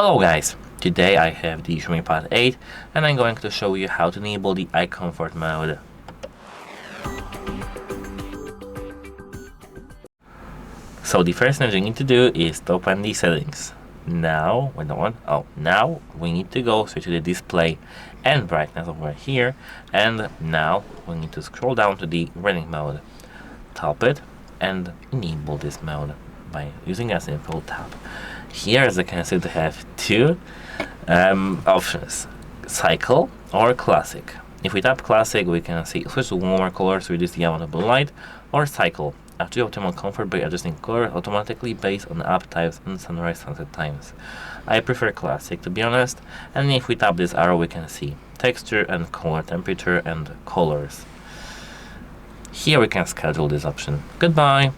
Hello guys, today I have the XIAOMI Pad 8 and I'm going to show you how to enable the eye comfort mode. So the first thing you need to do is to open the settings. Now we need to go straight to the display and brightness over here, and now we need to scroll down to the reading mode. Tap it and enable this mode by using XIAOMI tab. Here, as you can see, they have two options: cycle or classic. If we tap classic, we can see switch to warmer colors to reduce the amount of blue light, or cycle, achieve optimal comfort by adjusting color automatically based on app types and sunrise sunset times. I prefer classic, to be honest, and if we tap this arrow we can see texture and color, temperature and colors. Here we can schedule this option. Goodbye!